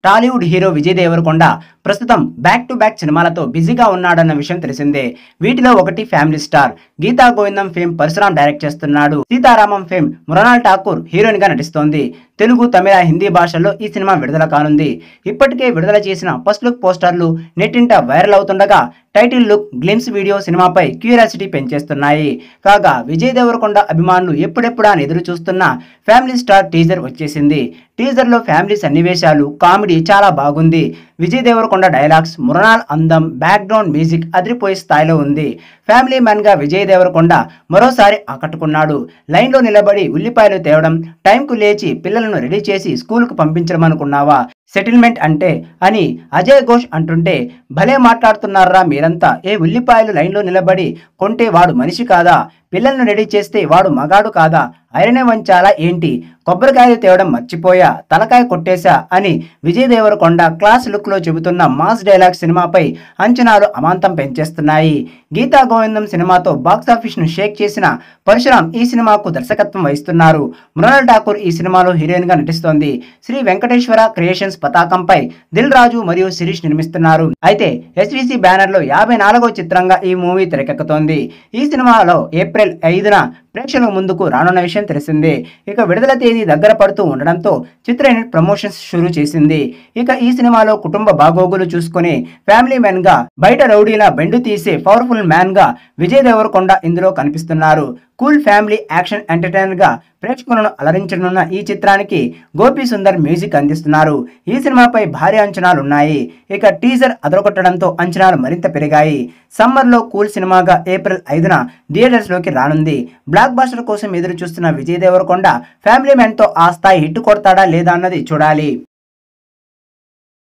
Tollywood hero Vijay Devarakonda ప్రస్తుతం back to back సినిమాలతో బిజీగా ఉన్నాడన్న విషయం తెలిసిందే. వీటిలో ఒకటి ఫ్యామిలీ స్టార్ గీతా గోవిందం ఫేమ్ పరశురామ్ డైరెక్ట్ చేస్తున్నాడు. సీతారామం ఫేమ్ మృణాల్ ఠాకూర్ హీరోయిన్ గా నటిస్తోంది. తెలుగు, తమిళ, హిందీ భాషల్లో ఈ సినిమా విడుదల కానుంది. ఇప్పటికే విడుదల చేసిన ఫస్ట్ లుక్ పోస్టర్లు నెట్టింట వైరల్ అవుతుండగా టైటిల్ లుక్, గ్లిమ్స్ వీడియో సినిమాపై క్యూరియాసిటీ పెంచేస్తున్నాయి. కాగా విజయ్ దేవరకొండ అభిమానులు ఎప్పుడెప్పుడా అని ఎదురు చూస్తున్న ఫ్యామిలీ స్టార్ టీజర్ వచ్చేసింది. టీజర్ లో ఫ్యామిలీ సన్నివేశాలు, కామెడీ చాలా బాగుంది. విజయ్ దేవరకొండ డైలాగ్స్, మృణాల్ అందం, బ్యాక్గ్రౌండ్ మ్యూజిక్ అదిరిపోయే స్థాయిలో ఉంది. ఫ్యామిలీ మ్యాన్ గా విజయ్ దేవరకొండ మరోసారి ఆకట్టుకున్నాడు. లైన్లో నిలబడి ఉల్లిపాయలు తేవడం, టైంకు లేచి పిల్లలను రెడీ చేసి స్కూల్కు పంపించడం అనుకున్నావా? సెటిల్మెంట్ అంటే అని అజయ్ ఘోష్ అంటుంటే భలే మాట్లాడుతున్నారా మీరంతా. ఏ ఉల్లిపాయలు లైన్లో నిలబడి కొంటే వాడు మనిషి కాదా? పిల్లలను రెడీ చేస్తే వాడు మగాడు కాదా? ఐరనే వంచాలా ఏంటి? కొబ్బరికాయలు తేవడం మర్చిపోయా, తలకాయ కొట్టేశా అని విజయ్ దేవరకొండ క్లాస్ లుక్ లో చెబుతున్న మాస్ డైలాగ్ సినిమాపై అంచనాలు అమాంతం పెంచేస్తున్నాయి. గీతా గోవిందం సినిమాతో బాక్సాఫీస్ ను షేక్ చేసిన పరశురామ్ ఈ సినిమాకు దర్శకత్వం వహిస్తున్నారు. మృణాల్ ఠాకూర్ ఈ సినిమాలో హీరోయిన్ గా నటిస్తోంది. శ్రీ వెంకటేశ్వర క్రియేషన్స్ పతాకంపై దిల్ రాజు మరియు శిరీష్ నిర్మిస్తున్నారు. అయితే ఎస్విసి బ్యానర్ లో 54వ చిత్రంగా ఈ మూవీ తెరకెక్కుతోంది. ఈ సినిమాలో ఏప్రిల్ 5న ప్రేక్షకుల ముందుకు రానున్న విషయం తెలిసిందే. ఇక విడుదల తేదీ దగ్గర పడుతూ ఉండడంతో చిత్ర యూనిట్ ప్రమోషన్స్ షురూ చేసింది. ఇక ఈ సినిమాలో కుటుంబ బాగోగులు చూసుకుని ఫ్యామిలీ మ్యాన్ గా, బయట రౌడీలా బెండు తీసే పవర్ఫుల్ మ్యాన్ గా విజయ్ దేవరకొండ ఇందులో కనిపిస్తున్నారు. కూల్ ఫ్యామిలీ యాక్షన్ ఎంటర్టైనర్ గా ప్రేక్షకులను అలరించనున్న ఈ చిత్రానికి గోపి సుందర్ మ్యూజిక్ అందిస్తున్నారు. ఈ సినిమాపై భారీ అంచనాలున్నాయి. ఇక టీజర్ అదరగొట్టడంతో అంచనాలు మరింత పెరిగాయి. సమ్మర్ లో కూల్ సినిమాగా ఏప్రిల్ 5న థియేటర్స్ లోకి రానుంది. బ్లాక్ బాస్టర్ కోసం ఎదురు చూస్తున్న విజయ్ దేవరకొండ ఫ్యామిలీ మ్యాన్ తో ఆ స్థాయి హిట్ కొడతాడా లేదా అన్నది చూడాలి.